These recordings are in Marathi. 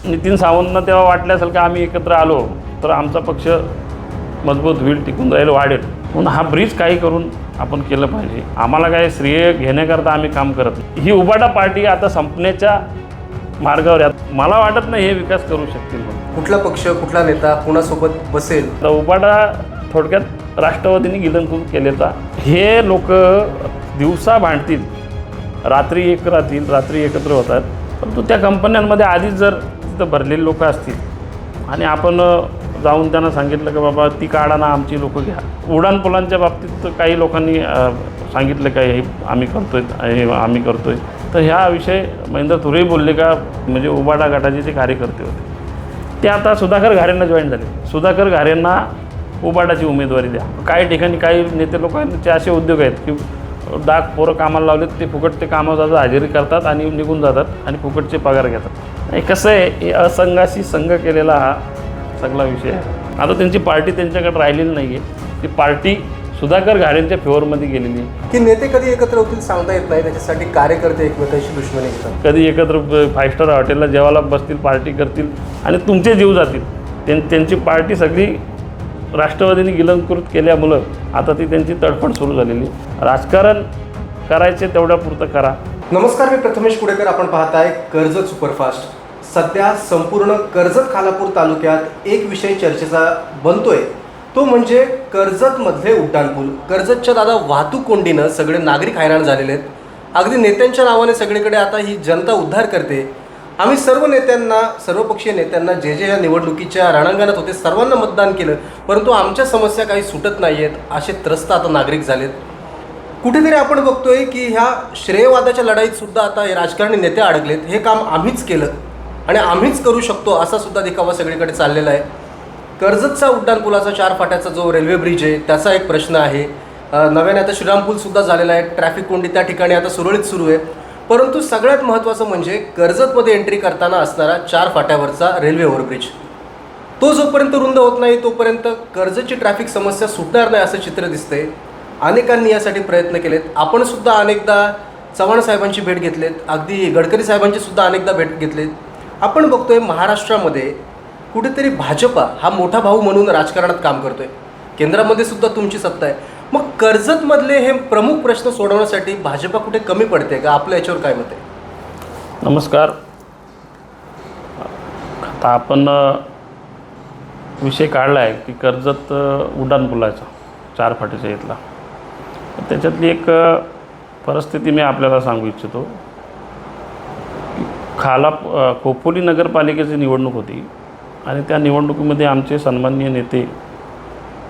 नितीन सावंतनं तेव्हा वाटलं असेल की आम्ही एकत्र आलो तर आमचा पक्ष मजबूत होईल, टिकून राहील, वाढेल. म्हणून हा ब्रिज काही करून आपण केलं पाहिजे. आम्हाला काय श्रेय घेण्याकरता आम्ही काम करत नाही. ही उबाटा पार्टी आता संपण्याच्या मार्गावर आहे. मला वाटत नाही हे विकास करू शकतील म्हणून. कुठला पक्ष, कुठला नेता कुणासोबत बसेल? तर उबाटा थोडक्यात राष्ट्रवादीने गिलंकून केलेला. हे लोक दिवसा भांडतील, रात्री एक राहतील, रात्री एकत्र होतात. परंतु त्या कंपन्यांमध्ये आधीच जर तिथं भरलेले लोक असतील आणि आपण जाऊन त्यांना सांगितलं की बाबा ती काढा ना, आमची लोकं घ्या. उड्डाणपुलांच्या बाबतीत काही लोकांनी सांगितलं का हे आम्ही करतोय. तर ह्या विषय महेंद्र थोरेही बोलले का, म्हणजे उबाटा गटाचे जे कार्यकर्ते होते ते आता सुधाकर घारेंना जॉईन झाले. सुधाकर घारेंना उबाटाची उमेदवारी द्या. काही ठिकाणी काही नेते लोकांचे असे उद्योग आहेत की डाक पोरं कामाला लावलेत, ते फुकट ते कामावर हजेरी करतात आणि निघून जातात आणि फुकटचे पगार घेतात. हे कसं आहे, हे असंघाशी संघ केलेला हा सगळा विषय आहे. आता त्यांची पार्टी त्यांच्याकडे राहिलेली नाही आहे. ती पार्टी सुधाकर घारेंच्या फेवरमध्ये गेलेली आहे. की नेते कधी एकत्र होतील सांगता येत नाही, त्याच्यासाठी कार्यकर्ते एकमेकांशी दुश्मनी घेतात. कधी एकत्र 5 स्टार हॉटेलला जेवायला बसतील, पार्टी करतील आणि तुमचे जीव जातील. त्यांची पार्टी सगळी राष्ट्रवादीने गिलंकृत केल्यामुळं आता ती त्यांची तडफड सुरू झालेली. राजकारण करायचे तेवढ्या पुरतं करा. नमस्कार, मी प्रथमेश कुडेकर. आपण पाहताय कर्जत सुपरफास्ट. सध्या संपूर्ण कर्जत खालापूर तालुक्यात एक विषय चर्चेचा बनतोय, तो म्हणजे कर्जतमधले उड्डाणपूल. कर्जतच्या दादा वाहतूक कोंडीनं सगळे नागरिक हैराण झालेले आहेत. अगदी नेत्यांच्या नावाने सगळीकडे आता ही जनता उद्धार करते. आम्ही सर्व नेत्यांना, सर्वपक्षीय नेत्यांना जे या निवडणुकीच्या रणांगणात होते सर्वांना मतदान केलं, परंतु आमच्या समस्या काही सुटत नाही आहेत असे त्रस्त आता नागरिक झालेत. कुठेतरी आपण बघतोय की ह्या श्रेयवादाच्या लढाईत सुद्धा आता हे राजकारणी नेते अडकलेत. हे काम आम्हीच केलं आणि आम्हीच करू शकतो असा सुद्धा दिखावा सगळीकडे चाललेला आहे. कर्जतचा उड्डाणपुलाचा 4 फाट्याचा जो रेल्वे ब्रिज आहे त्याचा एक प्रश्न आहे. नव्याने आता श्रीरामपूलसुद्धा झालेला आहे. ट्रॅफिक कोंडी त्या ठिकाणी आता सुरळीत सुरू आहे. परंतु सगळ्यात महत्त्वाचं म्हणजे कर्जतमध्ये एंट्री करताना असणारा 4 फाट्यावरचा रेल्वे ओव्हरब्रिज, तो जोपर्यंत रुंद होत नाही तोपर्यंत कर्जतची ट्रॅफिक समस्या सुटणार नाही असं चित्र दिसतंय. अनेकांनी यासाठी प्रयत्न केलेत. आपण सुद्धा अनेकदा चव्हाण साहेबांची भेट घेतलेत, अगदी गडकरी साहेबांची सुद्धा अनेकदा भेट घेतलेत. आपण बघतोय महाराष्ट्रामध्ये कुठेतरी भाजपा हा मोठा भाऊ म्हणून राजकारणात काम करतोय. केंद्रामध्ये सुद्धा तुमची सत्ता आहे. मग कर्जतमधले हे प्रमुख प्रश्न सोडवण्यासाठी भाजपा कुठे कमी पडते का? आपल्या याच्यावर काय मत आहे? नमस्कार. आता आपण विषय काढला आहे की कर्जत उड्डाणपुलाचा 4 फाट्याच्या इथला. त्याच्यातली एक परिस्थिती मी आपल्याला सांगू इच्छितो. खोपोली नगरपालिकेची निवडणूक होती आणि त्या निवडणुकीमध्ये आमचे सन्माननीय नेते,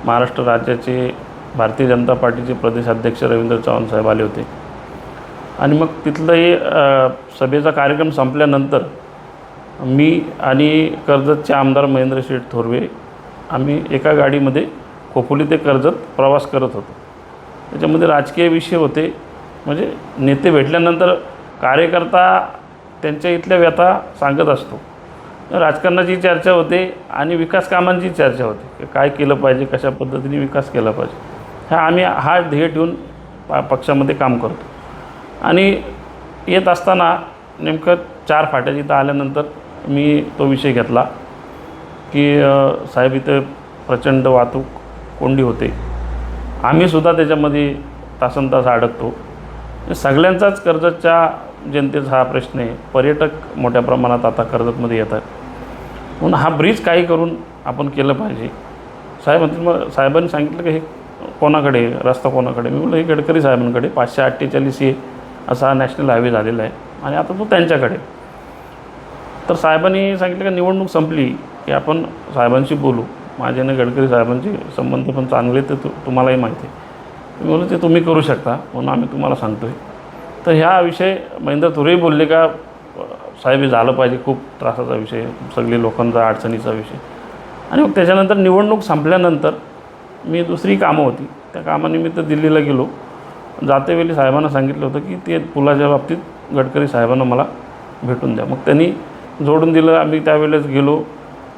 महाराष्ट्र राज्याचे भारतीय जनता पार्टीचे प्रदेशाध्यक्ष रवींद्र चव्हाण साहेब आले होते. आणि मग तिथलं हे सभेचा कार्यक्रम संपल्यानंतर मी आणि कर्जतचे आमदार महेंद्र शेठ थोरवे आम्ही एका गाडीमध्ये खोपोली ते कर्जत प्रवास करत होतो. त्याच्यामध्ये राजकीय विषय होते. म्हणजे नेते भेटल्यानंतर कार्यकर्ता त्यांच्या इथल्या व्यथा सांगत असतो. राजकारणाची चर्चा होते आणि विकास कामांची चर्चा होते, काय केलं पाहिजे, कशा पद्धतीने विकास केला पाहिजे. आम्ही हा ध्येय ठेवून पक्षामध्ये काम करतो. आणि येत असताना नेमकं 4 फाट्याची इथं आल्यानंतर मी तो विषय घेतला की साहेब इथं प्रचंड वाहतूक कोंडी होते. आम्हीसुद्धा त्याच्यामध्ये तासनतास अडकतो. सगळ्यांचाच कर्जतच्या जनतेचा हा प्रश्न आहे. पर्यटक मोठ्या प्रमाणात आता कर्जतमध्ये येतात. म्हणून हा ब्रिज काही करून आपण केलं पाहिजे. मग साहेबांनी सांगितलं की हे कोणाकडे, रस्ता कोणाकडे? मी म्हटलं हे गडकरी साहेबांकडे. 548A असा नॅशनल हायवे झालेला आहे आणि आता तो त्यांच्याकडे. तर साहेबांनी सांगितलं की निवडणूक संपली की आपण साहेबांशी बोलू. माझ्याने गडकरी साहेबांचे संबंध पण चांगले, ते तुम्हालाही माहिती आहे. मी बोललो ते तुम्ही करू शकता म्हणून आम्ही तुम्हाला सांगतो आहे. तर ह्या विषय महेंद्र थोरेही बोलले का साहेब हे झालं पाहिजे, खूप त्रासाचा विषय, सगळे लोकांचा अडचणीचा विषय. आणि मग त्याच्यानंतर निवडणूक संपल्यानंतर मी दुसरी कामं होती, त्या कामानिमित्त दिल्लीला गेलो. जातेवेळी साहेबांना सांगितलं होतं की ते पुलाच्या बाबतीत गडकरी साहेबांना मला भेटून द्या. मग त्यांनी जोडून दिलं. आम्ही त्यावेळेस गेलो.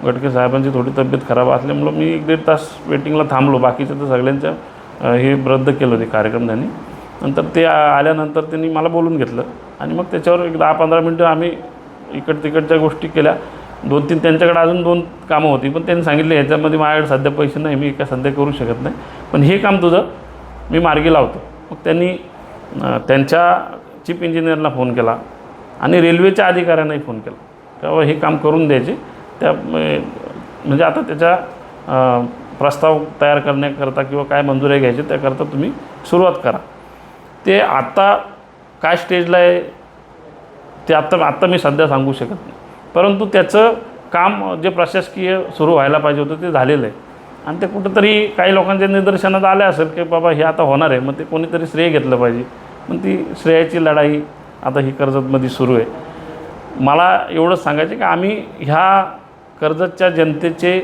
गडकरी साहेबांची थोडी तब्येत खराब असल्यामुळं मी 1-1.5 तास वेटिंगला थांबलो. बाकीचं तर सगळ्यांच्या हे रद्द केलं ते कार्यक्रम त्यांनी. नंतर ते आल्यानंतर त्यांनी मला बोलून घेतलं आणि मग त्याच्यावर एक 10-15 मिनटं आम्ही इकडच्या गोष्टी केल्या 2-3 त्यांच्याकडे अजून 2 कामं होती, पण त्यांनी सांगितले ह्याच्यामध्ये माझ्याकडे सध्या पैसे नाही, मी काय सध्या करू शकत नाही, पण हे काम तुझं मी मार्गी लावतो. मग त्यांनी त्यांच्या चीफ इंजिनियरला फोन केला आणि रेल्वेच्या अधिकाऱ्यांनाही फोन केला, तेव्हा हे काम करून द्यायचे. त्या म्हणजे आता त्याच्या प्रस्ताव तयार करण्याकरता किंवा काय मंजुरी घ्यायची त्याकरता तुम्ही सुरुवात करा. ते आत्ता काय स्टेजला आहे ते आत्ता मी सध्या सांगू शकत नाही, परंतु त्याचं काम जे प्रशासकीय सुरू व्हायला पाहिजे होतं ते झालेलं आहे. आणि ते कुठंतरी काही लोकांच्या निदर्शनात आलं असेल की बाबा हे आता होणार आहे, मग ते कोणीतरी श्रेय घेतलं पाहिजे. मग ती श्रेयाची लढाई आता ही कर्जतमध्ये सुरू आहे. मला एवढंच सांगायचं की आम्ही ह्या कर्जतच्या जनतेचे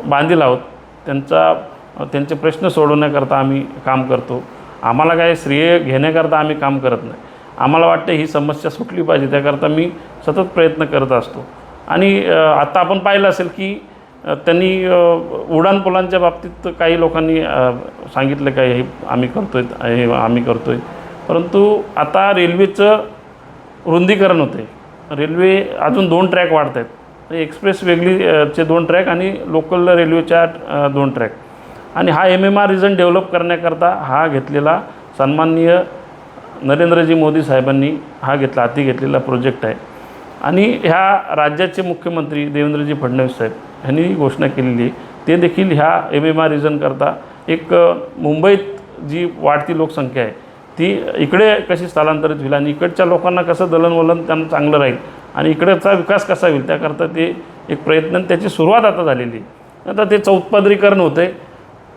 बांधील आहोत, त्यांचे प्रश्न सोडवण्याकरता आम्ही काम करतो. आम्हाला काय श्रेय घेण्याकरता आम्ही काम करत नाही. आम्हाला वाटतं ही समस्या सुटली पाहिजे, त्याकरता मी सतत प्रयत्न करत असतो. आणि आता आपण पाहिलं असेल की त्यांनी उड्डाणपुलांच्या बाबतीत काही लोकांनी सांगितलं काय हे आम्ही करतो आहे, परंतु आता रेल्वेचं रुंदीकरण होतं आहे. रेल्वे अजून 2 ट्रॅक वाढत आहेत, एक्सप्रेस वेगळीचे 2 ट्रॅक आणि लोकल रेल्वेच्या 2 ट्रॅक. आणि हा MMR रिजन डेव्हलप करण्याकरता हा घेतलेला सन्माननीय नरेंद्रजी मोदी साहेबांनी हाती घेतलेला प्रोजेक्ट आहे. आणि ह्या राज्याचे मुख्यमंत्री देवेंद्रजी फडणवीस साहेब यांनी घोषणा केलेली आहे. ते देखील ह्या MMR रिजनकरता एक मुंबईत जी वाढती लोकसंख्या आहे ती इकडे कशी स्थलांतरित होईल आणि इकडच्या लोकांना कसं दळणवळण त्यांना चांगलं राहील आणि इकडचा विकास कसा होईल त्याकरता ते एक प्रयत्न, त्याची सुरुवात आता झालेली आहे. आता ते चौपदरीकरण होतं आहे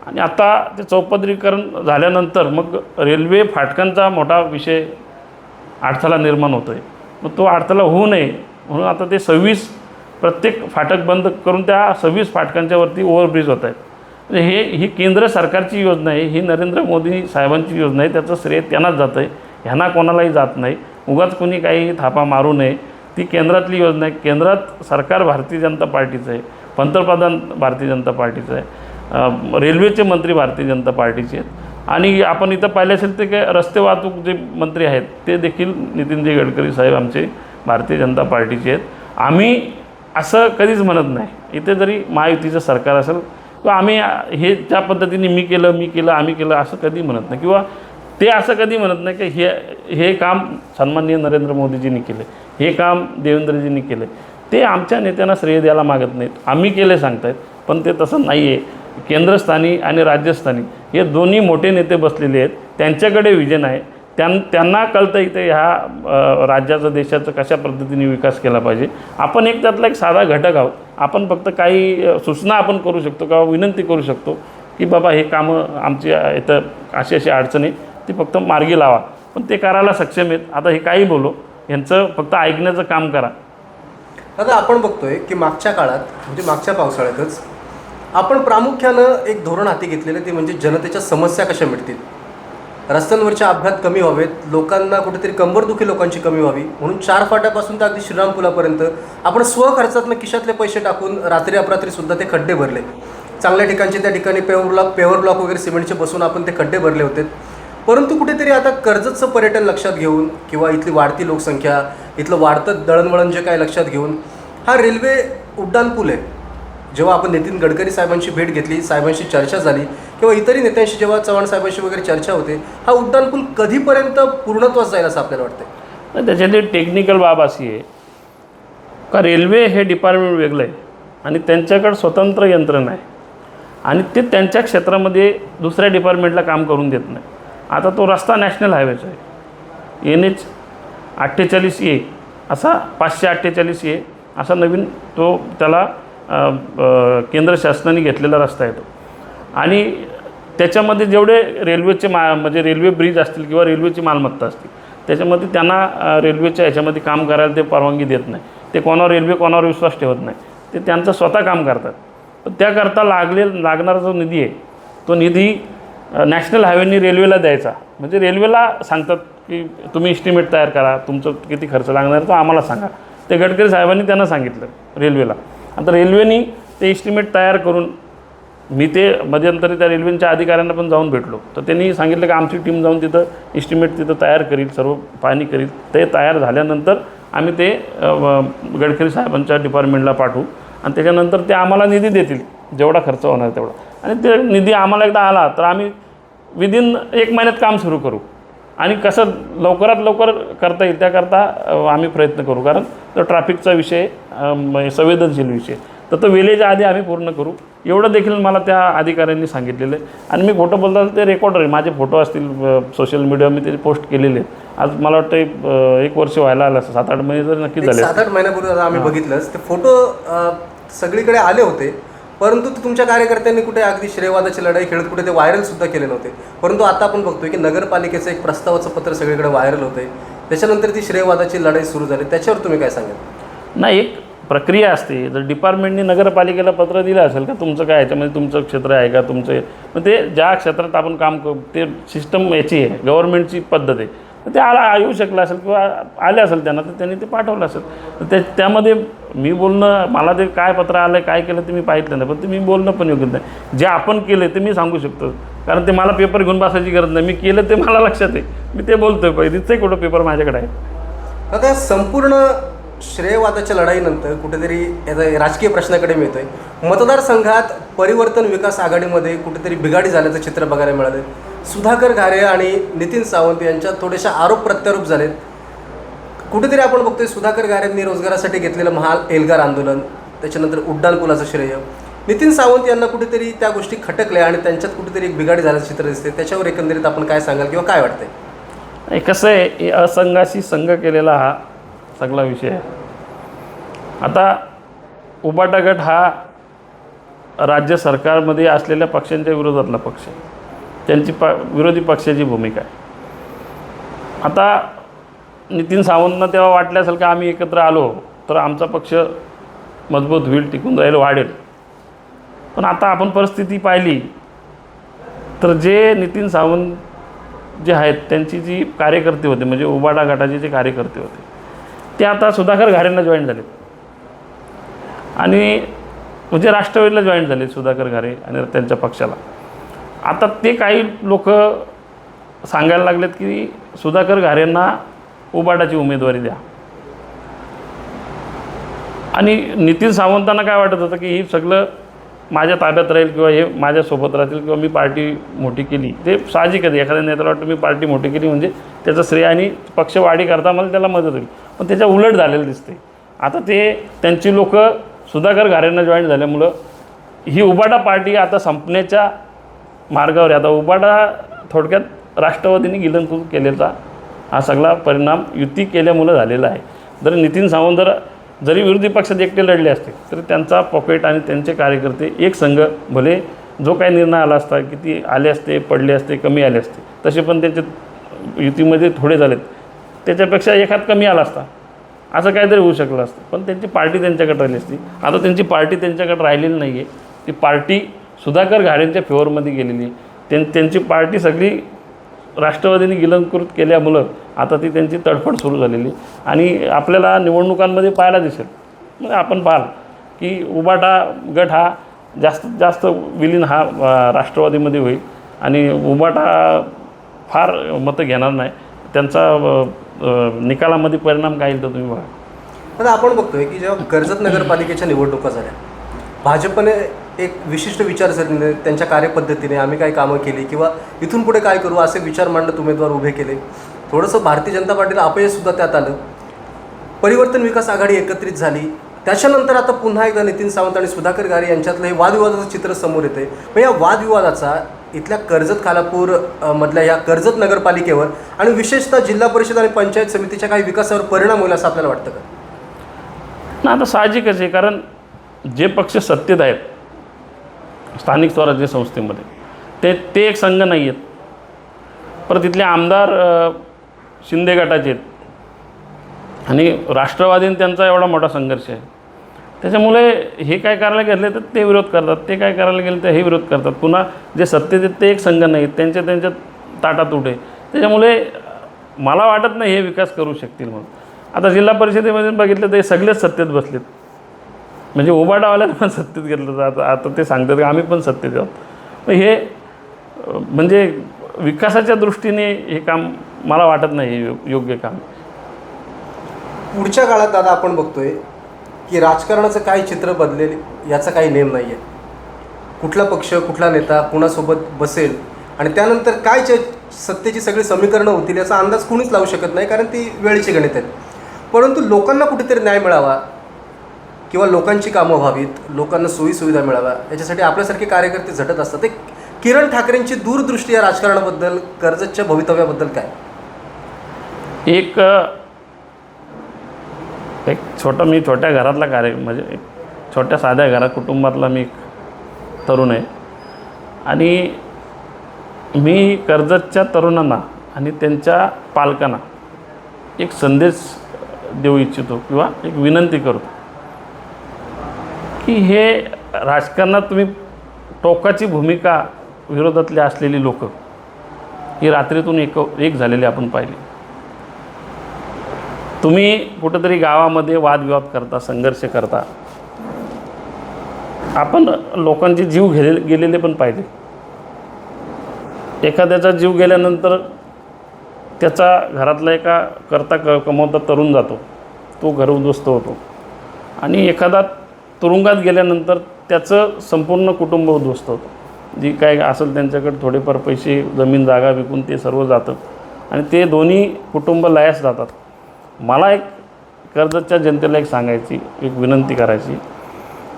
आणि आता ते चौपदरीकरण झाल्यानंतर मग रेल्वे फाटकांचा मोठा विषय अडथळा निर्माण होतो आहे. मग तो अडथळा होऊ नये म्हणून आता ते 26 प्रत्येक फाटक बंद करून त्या 26 फाटकांच्यावरती ओव्हरब्रिज होत आहेत. म्हणजे ही केंद्र सरकारची योजना आहे, ही नरेंद्र मोदी साहेबांची योजना आहे. त्याचं श्रेय त्यांनाच जातं आहे, ह्यांना कोणालाही जात नाही. उगाच कोणी काही थापा मारू नये. ती केंद्रातली योजना आहे. केंद्रात सरकार भारतीय जनता पार्टीचं आहे, पंतप्रधान भारतीय जनता पार्टीचं आहे, रेल्वेचे मंत्री भारतीय जनता पार्टीचे आहेत. आणि आपण इथं पाहिलं असेल ते काय रस्ते वाहतूक जे मंत्री आहेत ते देखील नितीनजी गडकरी साहेब आमचे भारतीय जनता पार्टीचे आहेत. आम्ही असं कधीच म्हणत नाही, इथे जरी महायुतीचं सरकार असेल किंवा आम्ही हे ज्या पद्धतीने मी केलं आम्ही केलं असं कधी म्हणत नाही, किंवा ते असं कधी म्हणत नाही की हे काम सन्माननीय नरेंद्र मोदीजींनी केले, हे काम देवेंद्रजींनी केले. ते आमच्या नेत्यांना श्रेय द्यायला मागत नाहीत. आम्ही केले सांगतायत, पण ते तसं नाही आहे. केंद्रस्थानी आणि राज्यस्थानी हे दोन्ही मोठे नेते बसलेले आहेत, त्यांच्याकडे विजन आहे. त्यांना कळतं इथे ह्या राज्याचा देशाचा कशा पद्धतीने विकास केला पाहिजे. आपण त्यातला एक साधा घटक आहोत. आपण फक्त काही सूचना आपण करू शकतो किंवा विनंती करू शकतो की बाबा हे कामं आमच्या इथं अशी अडचणी ती फक्त मार्गी लावा, पण ते करायला सक्षम आहेत. आता हे काही बोलो, यांचं फक्त ऐकण्याचं काम करा. आता आपण बघतोय की मागच्या काळात म्हणजे मागच्या पावसाळ्यातच आपण प्रामुख्यानं एक धोरण हाती घेतलेलं, ते म्हणजे जनतेच्या समस्या कशा मिटतील, रस्त्यांवरचे अपघात कमी व्हावेत, लोकांना कुठेतरी कंबरदुखी लोकांची कमी व्हावी म्हणून 4 फाट्यापासून तर अगदी श्रीरामपुलापर्यंत आपण स्वखर्चातनं खिशातले पैसे टाकून रात्री अपरात्रीसुद्धा ते खड्डे भरले. चांगल्या ठिकाणचे त्या ठिकाणी पेवर ब्लॉक वगैरे सिमेंटचे बसून आपण ते खड्डे भरले होते. परंतु कुठेतरी आता कर्जतचं पर्यटन लक्षात घेऊन किंवा इथली वाढती लोकसंख्या, इथलं वाढतं दळणवळण जे काय लक्षात घेऊन हा रेल्वे उड्डाणपूल आहे. जेव्हा आपण नितीन गडकरी साहेबांची भेट घेतली, साहेबांशी चर्चा झाली किंवा इतरही नेत्यांशी जेव्हा चव्हाण साहेबांशी वगैरे चर्चा होते, हा उड्डाणपूल कधीपर्यंत पूर्णत्वास जाईल असं आपल्याला वाटतं? त्याच्यातली टेक्निकल बाब अशी आहे का रेल्वे हे डिपार्टमेंट वेगळं आहे आणि त्यांच्याकडे स्वतंत्र यंत्रणा आहे आणि ते त्यांच्या क्षेत्रामध्ये दुसऱ्या डिपार्टमेंटला काम करून देत नाही. आता तो रस्ता नॅशनल हायवेचा आहे, NH 48A असा 548A असा नवीन तो त्याला केंद्र शासनाने घेतलेला रस्ता आहे तो. आणि त्याच्यामध्ये जेवढे रेल्वेचे म्हणजे रेल्वे ब्रिज असतील किंवा रेल्वेची मालमत्ता असतील त्याच्यामध्ये त्यांना रेल्वेच्या ह्याच्यामध्ये काम करायला ते परवानगी देत नाही. ते कोणावर विश्वास ठेवत नाही, ते त्यांचं स्वतः काम करतात. पण त्याकरता लागणारा जो निधी आहे तो निधी नॅशनल हायवेनी रेल्वेला द्यायचा. म्हणजे रेल्वेला सांगतात की तुम्ही इस्टिमेट तयार करा, तुमचं किती खर्च लागणार तो आम्हाला सांगा. ते गडकरी साहेबांनी त्यांना सांगितलं रेल्वेला. आता रेल्वेनी ते इस्टिमेट तयार करून मी ते मध्यंतरी त्या रेल्वेच्या अधिकाऱ्यांना पण जाऊन भेटलो, तर त्यांनी सांगितलं की आमची टीम जाऊन तिथं इस्टिमेट तिथं तयार करील, सर्व पाहणी करील. ते तयार झाल्यानंतर आम्ही ते गडकरी साहेबांच्या डिपार्टमेंटला पाठवू आणि त्याच्यानंतर ते आम्हाला निधी देतील, जेवढा खर्च होणार तेवढा. आणि ते निधी आम्हाला एकदा आला तर आम्ही विदिन 1 महिन्यात काम सुरू करू आणि कसं लवकरात लवकर करता येईल त्याकरता आम्ही प्रयत्न करू. कारण तो ट्रॅफिकचा विषय संवेदनशील विषय, तर तो वेळेच्या आधी आम्ही पूर्ण करू, एवढं देखील मला त्या अधिकाऱ्यांनी सांगितलेलं आहे. आणि मी खोटं बोलताना ते रेकॉर्डर आहे, माझे फोटो असतील सोशल मीडियावर मी ते पोस्ट केलेले आहेत. आज मला वाटतं 1 वर्ष व्हायला आलं असं, 7-8 महिने तर नक्कीच झाले. 7-8 महिन्यापूर्वी आम्ही बघितलंच ते फोटो सगळीकडे आले होते, परंतु ते तुमच्या कार्यकर्त्यांनी कुठे अगदी श्रेयवादाची लढाई खेळत कुठे ते व्हायरल सुद्धा केले नव्हते. परंतु आता आपण बघतोय की नगरपालिकेचं एक प्रस्तावाचं पत्र सगळीकडे व्हायरल होतंय, त्याच्यानंतर ती श्रेयवादाची लढाई सुरू झाली. त्याच्यावर तुम्ही काय सांगाल? नाही, एक प्रक्रिया असते. जर डिपार्टमेंटने नगरपालिकेला पत्र दिलं असेल का तुमचं काय याच्यामध्ये तुमचं क्षेत्र आहे का तुमचं, मग ते ज्या क्षेत्रात आपण काम करू ते सिस्टम याची आहे, गव्हर्नमेंटची पद्धत आहे. तर ते येऊ शकलं असेल किंवा आले असेल त्यांना, तर त्यांनी ते पाठवलं असेल. तर त्यामध्ये मी बोलणं, मला ते काय पत्र आलं आहे काय केलं ते मी पाहितलं नाही, पण ते मी बोलणं पण योग्य नाही. जे आपण केलं ते मी सांगू शकतो, कारण ते मला पेपर घेऊन बसायची गरज नाही. मी केलं ते मला लक्षात आहे, मी ते बोलतो आहे. पहिलीच कुठं पेपर माझ्याकडे आहे. आता संपूर्ण श्रेयवादाच्या लढाईनंतर कुठेतरी याचा राजकीय प्रश्नाकडे मिळतोय. मतदारसंघात परिवर्तन विकास आघाडीमध्ये कुठेतरी बिघाडी झाल्याचं चित्र बघायला मिळालं. सुधाकर घारे आणि नितीन सावंत यांच्यात थोडेसे आरोप प्रत्यारोप झालेत. कुठेतरी आपण बघतोय सुधाकर घारेंनी रोजगारासाठी घेतलेलं महाल एल्गार आंदोलन, त्याच्यानंतर उड्डाणपुलाचं श्रेय, नितीन सावंत यांना कुठेतरी त्या गोष्टी खटकल्या आणि त्यांच्यात कुठेतरी एक बिघाडी झाल्याचं चित्र दिसते. त्याच्यावर एकंदरीत आपण काय सांगाल किंवा काय वाटतंय? कसं आहे, असंघाशी संघ केलेला हा सगळा विषय आहे. आता उबाटा गट हा राज्य सरकारमध्ये असलेल्या पक्षांच्या विरोधातला पक्ष आहे, त्यांची विरोधी पक्षाची भूमिका आहे. आता नितीन सावंतनं तेव्हा वाटलं असेल की आम्ही एकत्र आलो तर आमचा पक्ष मजबूत होईल, टिकून राहील, वाढेल. पण आता आपण परिस्थिती पाहिली तर जे नितीन सावंत जे आहेत त्यांची जी कार्यकर्ते होते, म्हणजे उबाटा गटाचे जे कार्यकर्ते होते ते आता सुधाकर घारेंना जॉईन झाले आणि म्हणजे राष्ट्रवादीला जॉईन झाले सुधाकर घारे आणि त्यांच्या पक्षाला. आता ते काही लोक सांगायला लागलेत की सुधाकर घारेंना उबाटाची उमेदवारी द्या. आणि नितीन सावंतांना काय वाटत होतं की हे सगळं माझ्या ताब्यात राहील किंवा हे माझ्यासोबत राहतील किंवा मी पार्टी मोठी केली. ते साहजिक आहे, एखाद्या नेत्याला वाटतं मी पार्टी मोठी केली म्हणजे त्याचं श्रेय आणि पक्षवाढी करता मला त्याला मदत होईल. पण त्याच्या उलट झालेलं दिसते. आता ते त्यांची लोक सुधाकर घारेंना जॉईन झाल्यामुळं ही उबाटा पार्टी आता संपण्याच्या मार्गावर आहे. आता उबाटा थोडक्यात राष्ट्रवादीने गिलंकृत केलेला हा सगळा परिणाम युती केल्यामुळं झालेला आहे. जर नितीन सावंत जरी विरोधी पक्षात एकटे लढले असते तर त्यांचा पॉकेट आणि त्यांचे कार्यकर्ते एक संघ भले जो काही निर्णय आला असता, किती आले असते, पडले असते, कमी आले असते, तसे पण त्यांचे युतीमध्ये थोडे झालेत, त्याच्यापेक्षा एखाद कमी आला असता असं काहीतरी होऊ शकलं असतं. पण त्यांची पार्टी त्यांच्याकडे राहिली असती. आता त्यांची पार्टी त्यांच्याकडे राहिलेली नाही आहे. ती पार्टी सुधाकर घारेंच्या फेवरमध्ये गेलेली आहे. त्यांची पार्टी सगळी राष्ट्रवादीने गिलंकृत केल्यामुळं आता ती त्यांची तडफड सुरू झालेली आणि आपल्याला निवडणुकांमध्ये पाहायला दिसेल. म्हणजे आपण पाहाल की उबाटा गट हा जास्तीत जास्त विलीन हा राष्ट्रवादीमध्ये होईल आणि उबाटा फार मतं घेणार नाही. त्यांचा निकालामध्ये परिणाम काय येईल तर तुम्ही बघा. आता आपण बघतोय की जेव्हा कर्जत नगरपालिकेच्या निवडणुका झाल्या, भाजपने एक विशिष्ट विचारसरणीने त्यांच्या कार्यपद्धतीने आम्ही काय कामं केली किंवा इथून पुढे काय करू असे विचार मांडत उमेदवार उभे केले. थोडंसं भारतीय जनता पार्टीला अपयशसुद्धा त्यात आलं. परिवर्तन विकास आघाडी एकत्रित झाली. त्याच्यानंतर आता पुन्हा एकदा नितीन सावंत आणि सुधाकर घारे यांच्यातलं हे वादविवादाचं चित्र समोर येते. पण या वादविवादाचा इथल्या कर्जत खालापूर मधल्या या कर्जत नगरपालिकेवर आणि विशेषतः जिल्हा परिषद आणि पंचायत समितीच्या काही विकासावर परिणाम होईल असं आपल्याला वाटतं का? ना, आता साहजिकच आहे, कारण जे पक्ष सत्तेत आहेत स्थानिक स्वराज्य संस्थेमध्ये ते एक संघ नाही आहेत. परत तिथले आमदार शिंदे गटाचे आहेत आणि राष्ट्रवादीने त्यांचा एवढा मोठा संघर्ष आहे. त्याच्यामुळे हे काय करायला गेले तर ते विरोध करतात, ते काय करायला गेले तर हे विरोध करतात. पुन्हा जे सत्तेत आहेत ते एक संघ नाही, त्यांच्या ताटात उठे. त्याच्यामुळे मला वाटत नाही हे विकास करू शकतील म्हणून. आता जिल्हा परिषदेमध्ये बघितलं तर हे सगळेच सत्तेत बसलेत, म्हणजे उबाटावाल्याला पण सत्तेत घेतलं जातं. आता ते सांगतात की आम्ही पण सत्तेत आहोत. हे म्हणजे विकासाच्या दृष्टीने हे काम मला वाटत नाही योग्य काम. पुढच्या काळात दादा आपण बघतोय की राजकारणाचं काय चित्र बदलेल याचा काही नेम नाही आहे. कुठला पक्ष, कुठला नेता कुणासोबत बसेल आणि त्यानंतर काय सत्तेची सगळी समीकरणं होतील याचा अंदाज कुणीच लावू शकत नाही, कारण ती वेळेची गणित आहेत. परंतु लोकांना कुठेतरी न्याय मिळावा किंवा लोकांची कामं व्हावीत, लोकांना सोयीसुविधा मिळाव्या, याच्यासाठी आपल्यासारखे कार्यकर्ते झटत असतात. एक किरण ठाकरेंची दूरदृष्टी या राजकारणाबद्दल, कर्जतच्या भवितव्याबद्दल काय? एक छोट्या घरातला म्हणजे एक छोट्या साध्या घरात कुटुंबातला मी एक तरुण आहे आणि मी कर्जतच्या तरुणांना आणि त्यांच्या पालकांना एक संदेश देऊ इच्छितो किंवा एक विनंती करतो की हे राजकारणात तुम्ही टोकाची भूमिका विरोधातली असलेली लोक ही रात्रीतून एक झालेली आपण पाहिली. तुम्ही कुठंतरी गावामध्ये वादविवाद करता, संघर्ष करता. आपण लोकांचे जीव गेलेले पण पाहिले. एखाद्याचा जीव गेल्यानंतर त्याचा घरातला एका कमवता तरुण जातो, तो घर उद्ध्वस्त होतो आणि एखादा तुरुंगात गेल्यानंतर त्याचं संपूर्ण कुटुंब उद्ध्वस्त होतं. जी काय असेल त्यांच्याकडे थोडेफार पैसे, जमीन जागा विकून ते सर्व जातं आणि ते दोन्ही कुटुंब लयास जातात. मला एक कर्जतच्या जनतेला एक सांगायची, एक विनंती करायची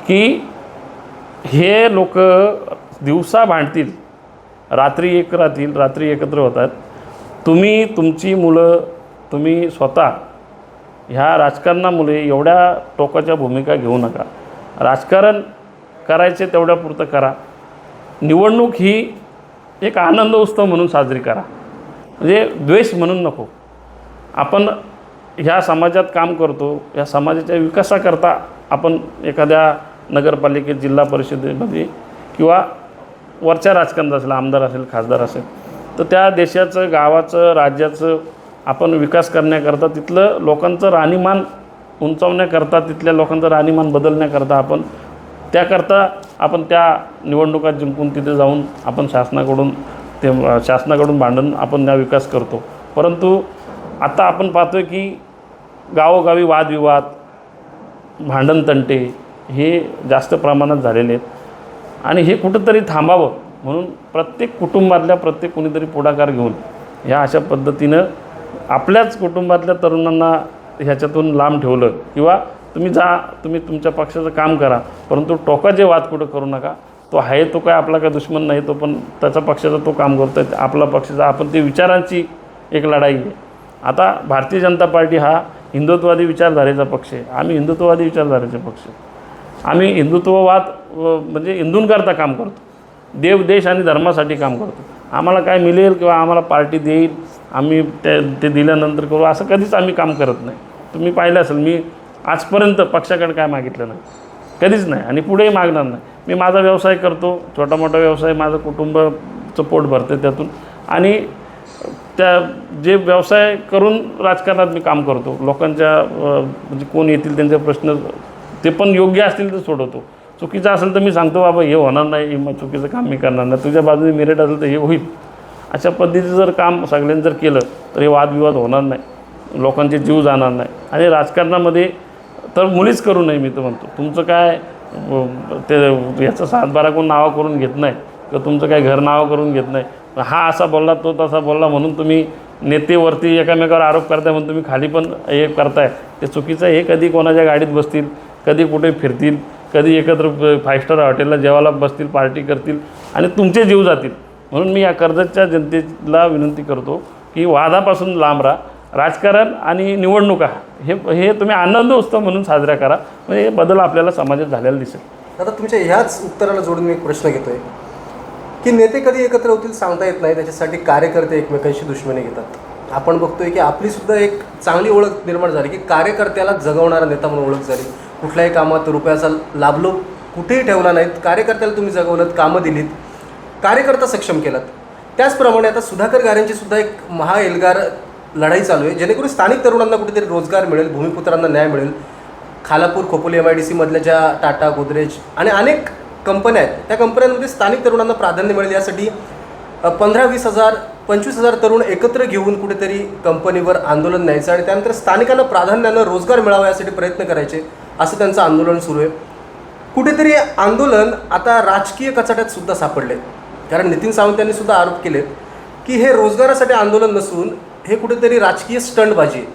की हे लोक दिवसा भांडतील, रात्री एक राहतील, रात्री एकत्र होतात. तुम्ही, तुमची मुलं, तुम्ही स्वतः ह्या राजकारणामुळे एवढ्या टोकाच्या भूमिका घेऊ नका. राजकारण करायचे तेवढ्यापुरतं करा. निवडणूक ही एक आनंद उत्सव म्हणून साजरी करा, म्हणजे द्वेष म्हणून नको. आपण ह्या समाजात काम करतो, या समाजाच्या विकासाकरता आपण एखाद्या नगरपालिकेत, जिल्हा परिषदेमध्ये किंवा वरच्या राजकारणात असेल, आमदार असेल, खासदार असेल, तर त्या देशाचं, गावाचं, राज्याचं आपण विकास करण्याकरता, तिथलं लोकांचं राहणीमान उंचावण्याकरता, तिथल्या लोकांचं राहणीमान बदलण्याकरता त्याकरता आपण त्या निवडणुका जिंकून तिथे जाऊन आपण शासनाकडून भांडून आपण त्या विकास करतो. परंतु आता आपण पाहतो आहे की गावोगावी वादविवाद, भांडणतंटे हे जास्त प्रमाणात झालेले आहेत आणि हे कुठंतरी थांबावं म्हणून प्रत्येक कुटुंबातल्या कोणीतरी पुढाकार घेऊन ह्या अशा पद्धतीनं आपल्याच कुटुंबातल्या तरुणांना ह्याच्यातून लांब ठेवलं किंवा तुम्ही तुमच्या पक्षाचं काम करा, परंतु टोकाचे वाद कुठं करू नका. तो आहे तो काय आपला काय दुश्मन नाही, तो पण त्याचा पक्षाचा तो काम करतो आहे, आपला पक्षाचा आपण ते विचारांची एक लढाई आहे. आता भारतीय जनता पार्टी हा हिंदुत्ववादी विचारधारेचा पक्ष आहे. आम्ही हिंदुत्ववादी विचारधारेचे पक्ष आहे. आम्ही हिंदुत्ववाद म्हणजे हिंदूंकरता काम करतो, देव, देश आणि धर्मासाठी काम करतो. आम्हाला काय मिळेल किंवा आम्हाला पार्टी देईल, आम्ही ते दिल्यानंतर करू, असं कधीच आम्ही काम करत नाही. तुम्ही पाहिलं असेल, मी आजपर्यंत पक्षाकडे काय मागितलं नाही, कधीच नाही आणि पुढेही मागणार नाही. मी माझा व्यवसाय करतो, छोटा मोठा व्यवसाय, माझं कुटुंबाचं पोट भरते त्यातून आणि त्या जे व्यवसाय करून राजकारणात मी काम करतो. लोकांच्या म्हणजे कोण येतील त्यांचे प्रश्न ते पण योग्य असतील तर सोडवतो. चुकीचं असेल तर मी सांगतो बाबा हे होणार नाही, मग चुकीचं काम मी करणार नाही, तुझ्या बाजूने मेरिट असेल तर हे होईल. अशा पद्धतीचं जर काम सगळ्यांनी जर केलं तर हे वादविवाद होणार नाही, लोकांचे जीव जाणार नाही आणि राजकारणामध्ये तर मुळीच करू नये. मी तर म्हणतो तुमचं काय ते याचं सातबारा कोण नावं करून घेत नाही किंवा तुमचं काय घर नावं करून घेत नाही. हा असा बोलला, तो तसा बोलला म्हणून तुम्ही नेतेवरती एकामेकावर आरोप करताय, म्हणून तुम्ही खाली पण हे करताय, ते चुकीचं आहे. हे कधी कोणाच्या गाडीत बसतील, कधी कुठे फिरतील, कधी एकत्र 5 स्टार हॉटेलला जेवायला बसतील, पार्टी करतील आणि तुमचे जीव जातील. म्हणून मी या कर्जतच्या जनतेला विनंती करतो की वादापासून लांब राहा. राजकारण आणि निवडणुका हे तुम्ही आनंद उत्सव म्हणून साजरा करा, म्हणजे हे बदल आपल्याला समाजात झालेला दिसेल. आता तुमच्या ह्याच उत्तराला जोडून मी एक प्रश्न घेतोय की नेते कधी एकत्र होतील सांगता येत नाही, त्याच्यासाठी कार्यकर्ते एकमेकांशी दुश्मनी घेतात. आपण बघतोय की आपलीसुद्धा एक चांगली ओळख निर्माण झाली की कार्यकर्त्याला जगवणारा नेता म्हणून ओळख झाली. कुठल्याही कामात रुपयाचा लाभलो कुठेही ठेवला नाहीत, कार्यकर्त्याला तुम्ही जगवलं, कामं दिलीत, कार्यकर्ता सक्षम केलात. त्याचप्रमाणे आता सुधाकर गारेंची सुद्धा एक महाएल्गार लढाई चालू आहे, जेणेकरून स्थानिक तरुणांना कुठेतरी रोजगार मिळेल, भूमिपुत्रांना न्याय मिळेल. खालापूर, खोपोली, MIDC मधल्या ज्या टाटा, गोदरेज आणि अनेक कंपन्या आहेत, त्या कंपन्यांमध्ये स्थानिक तरुणांना प्राधान्य मिळेल यासाठी 15-20 हजार 25 हजार तरुण एकत्र घेऊन कुठेतरी कंपनीवर आंदोलन न्यायचं आणि त्यानंतर स्थानिकांना प्राधान्यानं रोजगार मिळावा यासाठी प्रयत्न करायचे, असं त्यांचं आंदोलन सुरू आहे. कुठेतरी आंदोलन आता राजकीय कचाट्यात सुद्धा सापडले, कारण नितीन सावंत यांनी सुद्धा आरोप केलेत की हे रोजगारासाठी आंदोलन नसून हे कुठेतरी राजकीय स्टंटबाजी आहे.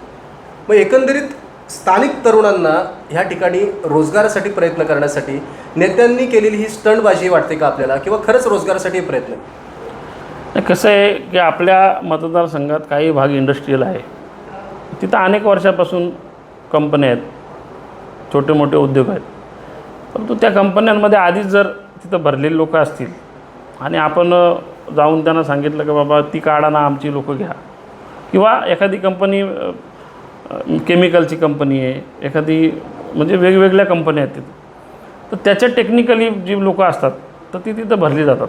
मग एकंदरीत स्थानिक तरुणांना ह्या ठिकाणी रोजगारासाठी प्रयत्न करण्यासाठी नेत्यांनी केलेली ही स्टंटबाजी वाटते का आपल्याला, किंवा खरंच रोजगारासाठी हे प्रयत्न आहे? कसं आहे की आपल्या मतदारसंघात काही भाग इंडस्ट्रीयल आहे, तिथं अनेक वर्षापासून कंपन्या आहेत, छोटे मोठे उद्योग आहेत. परंतु त्या कंपन्यांमध्ये आधीच जर तिथं भरलेले लोक असतील आणि आपण जाऊन त्यांना सांगितलं की बाबा ती काढा ना, आमची लोकं घ्या, किंवा एखादी कंपनी केमिकलची कंपनी आहे, एखादी म्हणजे वेगवेगळ्या कंपन्या आहेत तिथं, तर त्याच्या टेक्निकली जी लोकं असतात तर ती तिथं भरली जातात.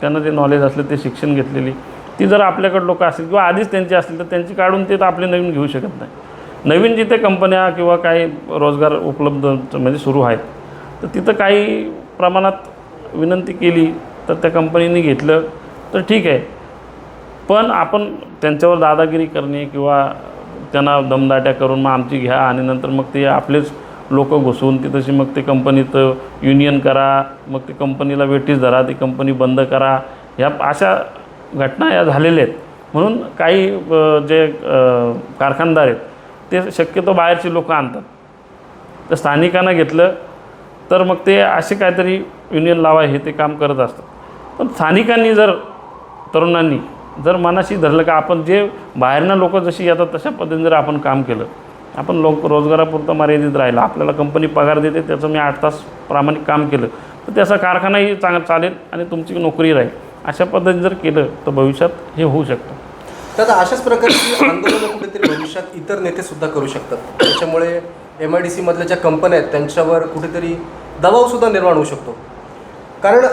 त्यांना जे नॉलेज असले, ते शिक्षण घेतलेली, ती जर आपल्याकडे लोकं असतील किंवा आधीच त्यांची असतील तर त्यांची काढून ते तर आपले नवीन घेऊ शकत नाही. नवीन जिथे कंपन्या किंवा काही रोजगार उपलब्ध म्हणजे सुरू आहेत तर तिथं काही प्रमाणात विनंती केली तर त्या कंपनीने घेतलं तर ठीक आहे. पण आपण त्यांच्यावर दादागिरी करणे किंवा त्यांना दमदाट्या करून मग आमची घ्या आणि नंतर मग ते आपलेच लोक घुसवून ती तशी मग ते कंपनीत युनियन करा, मग ते कंपनीला वेटीस धरा, ती कंपनी बंद करा, ह्या अशा घटना या झालेल्या आहेत. म्हणून काही जे कारखानदार आहेत ते शक्यतो बाहेरची लोकं आणतात. तर स्थानिकांना घेतलं तर मग ते असे काहीतरी युनियन लावा हे ते काम करत असतात. पण स्थानिकांनी जर तरुणांनी जर मनाशी धरलं का आपण जे बाहेरनं लोक जशी येतात तशा पद्धतीने जर आपण काम केलं, आपण रोजगारापुरतं मर्यादित राहिलं, आपल्याला कंपनी पगार देते, त्याचं मी 8 तास प्रामाणिक काम केलं तर त्याचा कारखानाही चालेल आणि तुमची नोकरी राहील. अशा पद्धतीने जर केलं तर भविष्यात हे होऊ शकतं. तर आता अशाच प्रकारची आंदोलनं कुठेतरी भविष्यात इतर नेतेसुद्धा करू शकतात. त्याच्यामुळे MIDC मधल्या ज्या कंपन्या आहेत त्यांच्यावर कुठेतरी दबावसुद्धा निर्माण होऊ शकतो. कारण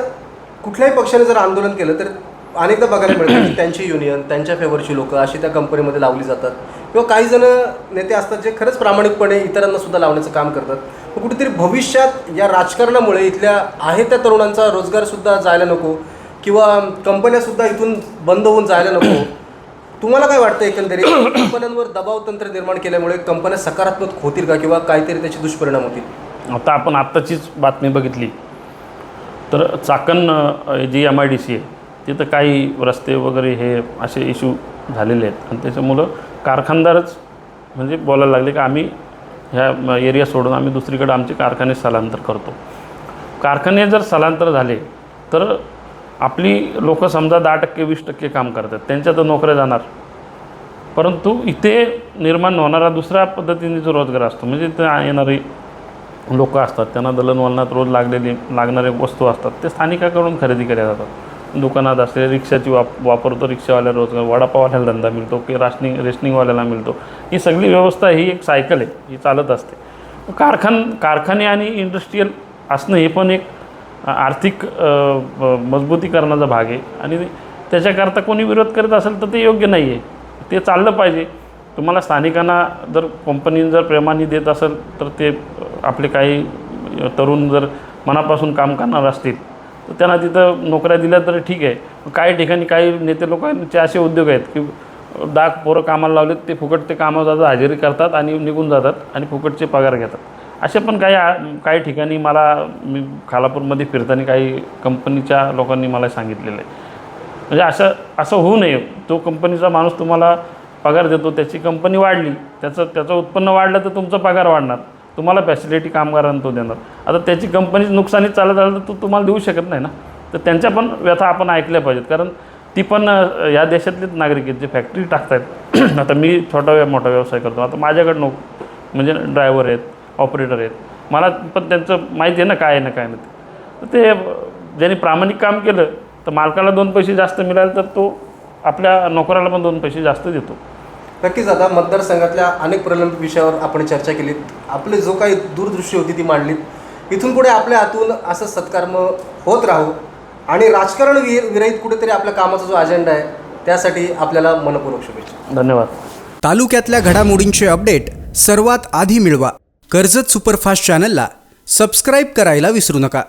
कुठल्याही पक्षाने जर आंदोलन केलं तर अनेकदा बघायला मिळतं की त्यांची युनियन, त्यांच्या फेवरची लोकं अशी त्या कंपनीमध्ये लावली जातात, किंवा काही जण नेते असतात जे खरंच प्रामाणिकपणे इतरांना सुद्धा लावण्याचं काम करतात. मग कुठेतरी भविष्यात या राजकारणामुळे इथल्या आहे त्या तरुणांचा रोजगारसुद्धा जायला नको, किंवा कंपन्यासुद्धा इथून बंद होऊन जायला नको. तुम्हाला काय वाटतं एकंदरीत कंपन्यांवर दबाव तंत्र निर्माण केल्यामुळे कंपन्या सकारात्मक होतील का, किंवा काहीतरी त्याचे दुष्परिणाम होतील? आता आपण आत्ताचीच बातमी बघितली तर चाकण जी MIDC आहे तिथं काही रस्ते वगैरे हे असे इश्यू झालेले आहेत आणि त्याच्यामुळं कारखानदारच म्हणजे बोलायला लागले की आम्ही ह्या एरिया सोडून आम्ही दुसरीकडे आमचे कारखाने स्थलांतर करतो. कारखाने जर स्थलांतर झाले तर आपली लोकं समजा 10% 20% काम करतात, त्यांच्या तर नोकऱ्या जाणार. परंतु इथे निर्माण होणारा दुसऱ्या पद्धतीने जो रोजगार असतो म्हणजे इथे येणारे लोकं असतात, त्यांना दळणवळणात रोज लागणारे वस्तू असतात, ते स्थानिकाकडून खरेदी केल्या जातात. दुकानात असलेल्या रिक्षाची वापरतो, रिक्षावाल्या रोजगार, वडापाववाल्याला धंदा मिळतो, की रेशनिंगवाल्याला मिळतो. ही सगळी व्यवस्था ही एक सायकल आहे, ही चालत असते. कारखाने आणि इंडस्ट्रीयल असणं हे पण एक आर्थिक मजबूतीकरणाचा भाग आहे आणि त्याच्याकरता कोणी विरोध करत असेल तर ते योग्य नाही आहे, ते चाललं पाहिजे. तुम्हाला स्थानिकांना जर कंपनी जर प्रेमाने देत असेल तर ते आपले काही तरुण जर मनापासून काम करणार असतील तर त्यांना तिथं नोकऱ्या दिल्या तर ठीक आहे. काही ठिकाणी काही नेते लोकांचे असे उद्योग आहेत की 10 पोरं कामाला लावलेत, ते फुकट ते कामावर जातात, हजेरी करतात आणि निघून जातात आणि फुकटचे पगार घेतात. असे पण काही ठिकाणी मी खालापूरमध्ये फिरताना काही कंपनीच्या लोकांनी मला सांगितलेलं आहे. म्हणजे असं होऊ नये. तो कंपनीचा माणूस तुम्हाला पगार देतो, त्याची कंपनी वाढली, त्याचं उत्पन्न वाढलं तर तुमचा पगार वाढणार, तुम्हाला फॅसिलिटी कामगारांना तो देणार. आता त्याची कंपनीच नुकसानीत चालत आलं तर तो तुम्हाला देऊ शकत नाही ना. तर त्यांच्या पण व्यथा आपण ऐकल्या पाहिजेत, कारण ती पण या देशातलेच नागरिक आहेत जे फॅक्टरी टाकत आहेत. आता मी मोठा व्यवसाय करतो, आता माझ्याकडं म्हणजे ड्रायव्हर आहेत, ऑपरेटर आहेत, मला पण त्यांचं माहिती आहे ना काय आहे ना काय नाही. तर ते ज्यांनी प्रामाणिक काम केलं तर मालकाला 2 पैसे जास्त मिळाले तर तो आपल्या नोकराला पण 2 पैसे जास्त देतो. नक्कीच. आता मतदारसंघातल्या अनेक प्रलंबित विषयावर आपण चर्चा केलीत, आपली जो काही दूरदृष्टी होती ती मांडलीत. इथून पुढे आपल्या हातून असं सत्कर्म होत राहू आणि राजकारण विरहित कुठेतरी आपल्या कामाचा जो अजेंडा आहे त्यासाठी आपल्याला मनपूर्वक शुभेच्छा. धन्यवाद. तालुक्यातल्या घडामोडींचे अपडेट सर्वात आधी मिळवा. कर्जत सुपरफास्ट चॅनलला सबस्क्राईब करायला विसरू नका.